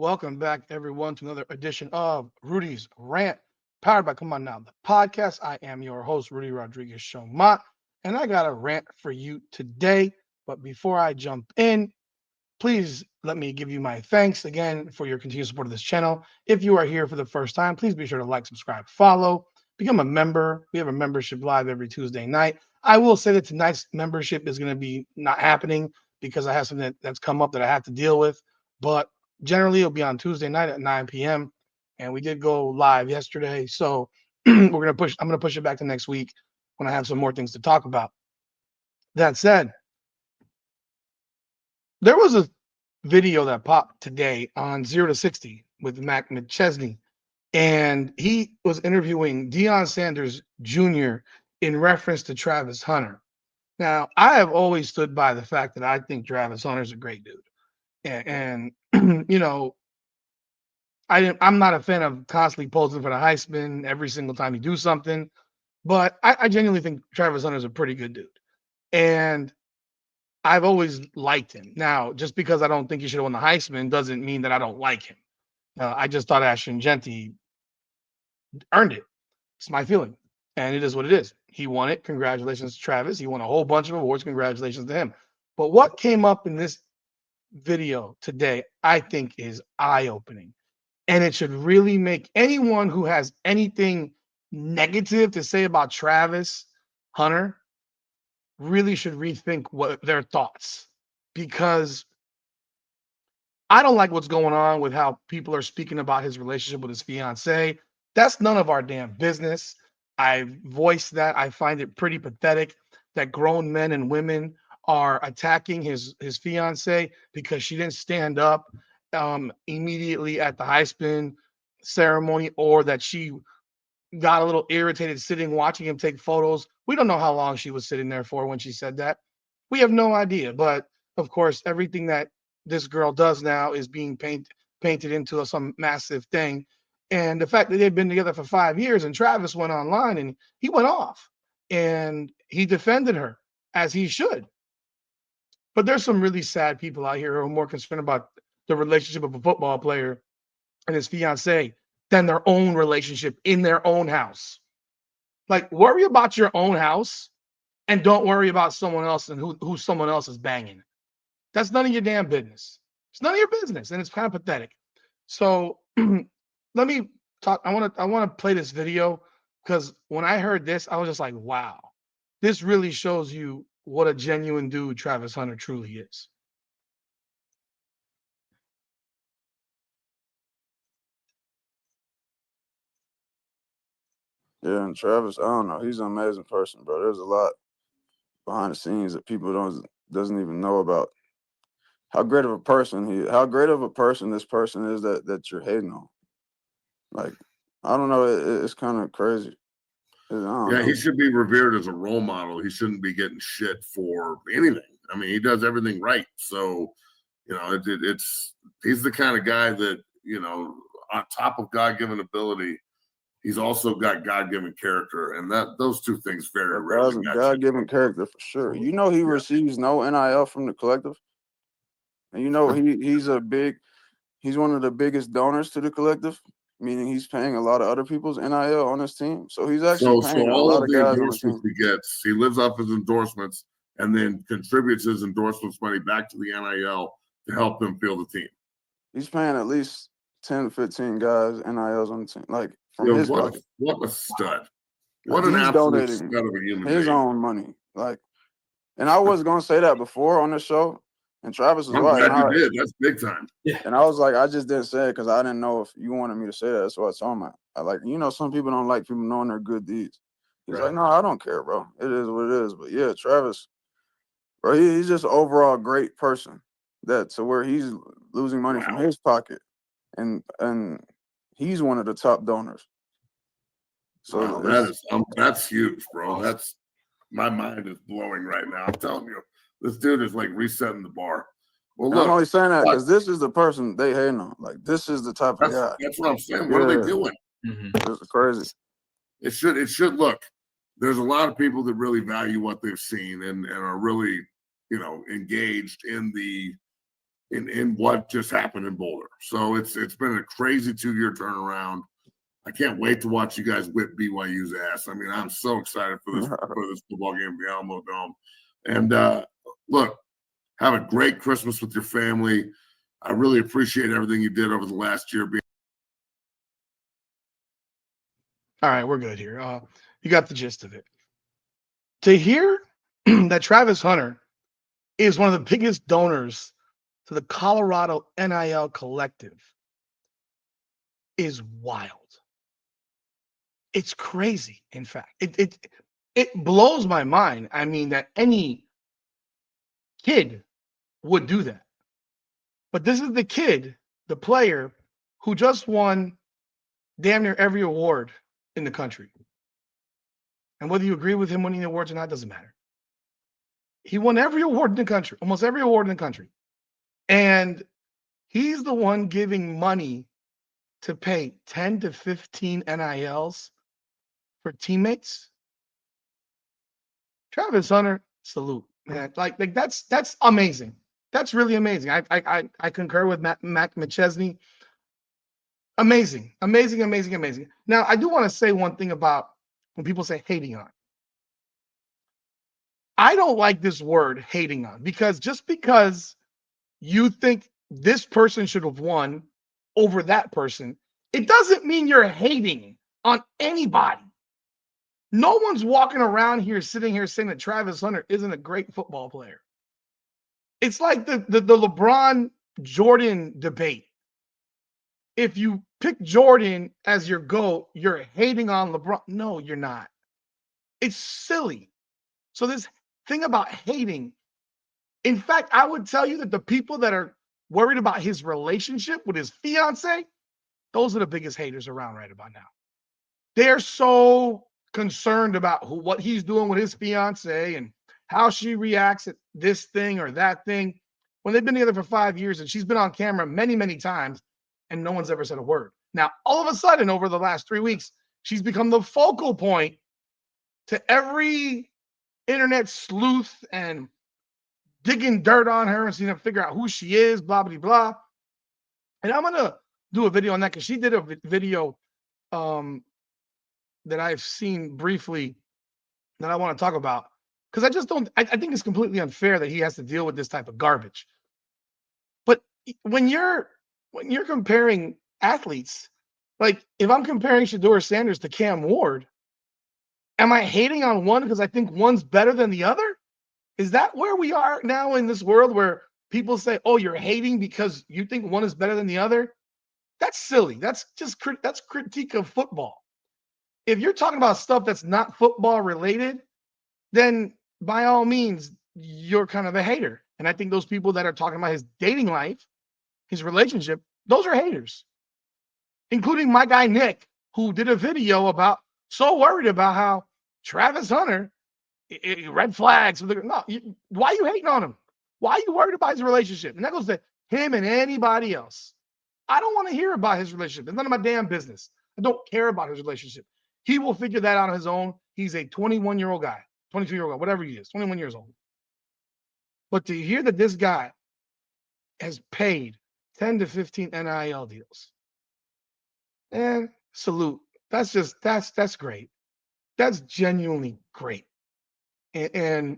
welcome back, everyone, to another edition of Rudy's Rant, powered by Come On Now, the podcast. I am your host, Rudy Rodriguez Showmont, and I got a rant for you today. But before I jump in, please let me give you my thanks again for your continued support of this channel. If you are here for the first time, please be sure to like, subscribe, follow, become a member. We have a membership live every Tuesday night. I will say that tonight's membership is going to be not happening because I have something that's come up that I have to deal with. But generally, it'll be on Tuesday night at 9 p.m. And we did go live yesterday. So I'm going to push it back to next week when I have some more things to talk about. That said, there was a video that popped today on 0 to 60 with Mac McChesney, and he was interviewing Deion Sanders Jr. in reference to Travis Hunter. Now, I have always stood by the fact that I think Travis Hunter's a great dude. And you know, I'm not a fan of constantly posing for the Heisman every single time you do something, but I genuinely think Travis Hunter's a pretty good dude. And I've always liked him. Now, just because I don't think he should have won the Heisman doesn't mean that I don't like him. I just thought Ashton Genty earned it. It's my feeling. And it is what it is. He won it. Congratulations to Travis. He won a whole bunch of awards. Congratulations to him. But what came up in this video today, I think, is eye-opening. And it should really make anyone who has anything negative to say about Travis Hunter really should rethink what their thoughts, because I don't like what's going on with how people are speaking about his relationship with his fiance. That's none of our damn business. I voiced that. I find it pretty pathetic that grown men and women are attacking his fiance because she didn't stand up immediately at the Heisman ceremony, or that she got a little irritated sitting watching him take photos. We don't know how long she was sitting there for when she said that. We have no idea. But of course, everything that this girl does now is being painted into some massive thing. And the fact that they've been together for 5 years, and Travis went online and he went off and he defended her as he should. But there's some really sad people out here who are more concerned about the relationship of a football player and his fiance than their own relationship in their own house. Like, worry about your own house and don't worry about someone else and who someone else is banging. That's none of your damn business. It's none of your business, and it's kind of pathetic. So let me talk. I want to play this video because when I heard this, I was just like, wow, this really shows you what a genuine dude Travis Hunter truly is. Yeah, and Travis, I don't know. He's an amazing person, bro. There's a lot behind the scenes that people doesn't even know about. How great of a person this person is that you're hating on. Like, I don't know. It's kind of crazy. I don't Yeah, know. he should be revered as a role model. He shouldn't be getting shit for anything. I mean, he does everything right. So, he's the kind of guy that, on top of God-given ability, he's also got God-given character, and those two things very rarely. God-given character for sure. You know, he receives no NIL from the collective, and you know he's one of the biggest donors to the collective, meaning he's paying a lot of other people's NIL on his team. So he's actually paying all a lot of of the guys on the team. endorsements he gets, he lives off his endorsements and then contributes his endorsements money back to the NIL to help them field the team. He's paying at least 10, 15 guys NILs on the team, like from his pocket. What a stud! What an he's absolute donating stud of a human his being. own money, like. And I was gonna say that before on the show, and Travis was I'm like, glad you did. That's big time. Yeah. And I was like, I just didn't say it because I didn't know if you wanted me to say that. That's what I told him. I like, some people don't like people knowing their good deeds. He's like, no, I don't care, bro. It is what it is. But yeah, Travis, bro, he's just an overall great person. That to where he's losing money from his pocket, and he's one of the top donors. So that's huge, bro. That's my mind is blowing right now. I'm telling you, this dude is like resetting the bar. Well, look, I'm only saying that because this is the person they hating on. Like, this is the type of guy. That's what I'm saying. What are they doing? This is crazy. It should look. There's a lot of people that really value what they've seen and are really, engaged in the in what just happened in Boulder. So it's been a crazy 2-year turnaround. I can't wait to watch you guys whip BYU's ass. I mean, I'm so excited for this football game at the Alamo Dome. And look, have a great Christmas with your family. I really appreciate everything you did over the last year. All right, we're good here. You got the gist of it. To hear that Travis Hunter is one of the biggest donors to the Colorado NIL collective is wild. It's crazy. In fact, it blows my mind. I mean, that any kid would do that. But this is the kid, the player, who just won damn near every award in the country. And whether you agree with him winning the awards or not doesn't matter. He won every award in the country, almost every award in the country. And he's the one giving money to pay 10 to 15 NILs for teammates. Travis Hunter, salute, man. Like that's amazing. That's really amazing. I concur with Mac McChesney. Amazing, amazing, amazing, amazing. Now, I do want to say one thing about when people say hating on. I don't like this word hating on, because just because you think this person should have won over that person, it doesn't mean you're hating on anybody. No one's walking around here sitting here saying that Travis Hunter isn't a great football player. It's like the LeBron Jordan debate. If you pick Jordan as your GOAT, you're hating on LeBron. No, you're not. It's silly. So this thing about hating, in fact, I would tell you that the people that are worried about his relationship with his fiance, those are the biggest haters around right about now. They're so concerned about what he's doing with his fiance and how she reacts at this thing or that thing, when they've been together for 5 years and she's been on camera many, many times and no one's ever said a word. Now, all of a sudden, over the last 3 weeks, she's become the focal point to every internet sleuth and digging dirt on her and seeing to figure out who she is, blah, blah, blah. And I'm going to do a video on that because she did a video that I've seen briefly that I want to talk about, because I just don't, I think it's completely unfair that he has to deal with this type of garbage. But when you're comparing athletes, like if I'm comparing Shedeur Sanders to Cam Ward, am I hating on one because I think one's better than the other? Is that where we are now in this world where people say, oh, you're hating because you think one is better than the other? That's silly. That's just that's critique of football. If you're talking about stuff that's not football related, then by all means, you're kind of a hater. And I think those people that are talking about his dating life, his relationship, those are haters, including my guy Nick, who did a video about so worried about how Travis Hunter, red flags. No, why are you hating on him? Why are you worried about his relationship? And that goes to him and anybody else. I don't want to hear about his relationship. It's none of my damn business. I don't care about his relationship. He will figure that out on his own. He's a 21-year-old guy, 22-year-old guy, whatever he is, 21 years old. But to hear that this guy has paid 10 to 15 NIL deals, and salute. That's great. That's genuinely great. And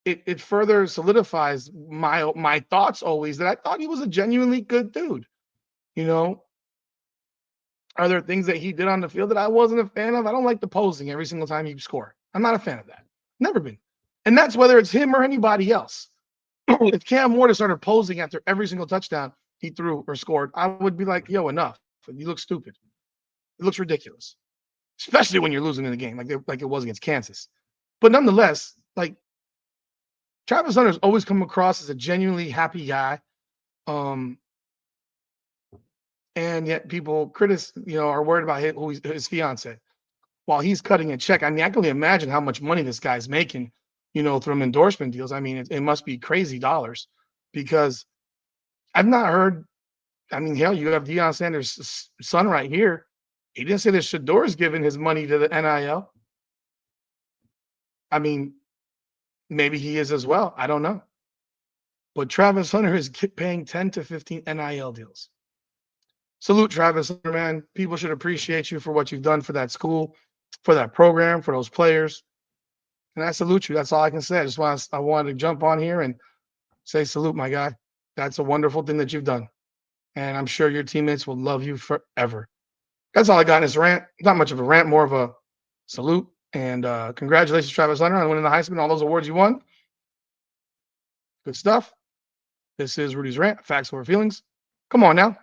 it further solidifies my thoughts always that I thought he was a genuinely good dude. You know, are there things that he did on the field that I wasn't a fan of? I don't like the posing every single time he score. I'm not a fan of that. Never been. And that's whether it's him or anybody else. If Cam Ward started posing after every single touchdown he threw or scored, I would be like, yo, enough. You look stupid. It looks ridiculous, especially when you're losing in the game like it was against Kansas. But nonetheless, like Travis Hunter's always come across as a genuinely happy guy. And yet people are worried about his fiance while he's cutting a check. I mean, I can only imagine how much money this guy's making, from endorsement deals. I mean, it must be crazy dollars, because I've not heard. I mean, hell, you have Deion Sanders' son right here. He didn't say that Shedor's giving his money to the NIL. I mean, maybe he is as well. I don't know. but Travis Hunter is paying 10 to 15 NIL deals. Salute Travis Hunter, man. People should appreciate you for what you've done for that school, for that program, for those players. And I salute you. That's all I can say. I wanted to jump on here and say salute, my guy. That's a wonderful thing that you've done. And I'm sure your teammates will love you forever. That's all I got in this rant. Not much of a rant, more of a salute. And congratulations, Travis Hunter, on winning the Heisman, all those awards you won. Good stuff. This is Rudy's Rant, Facts Over Feelings. Come on now.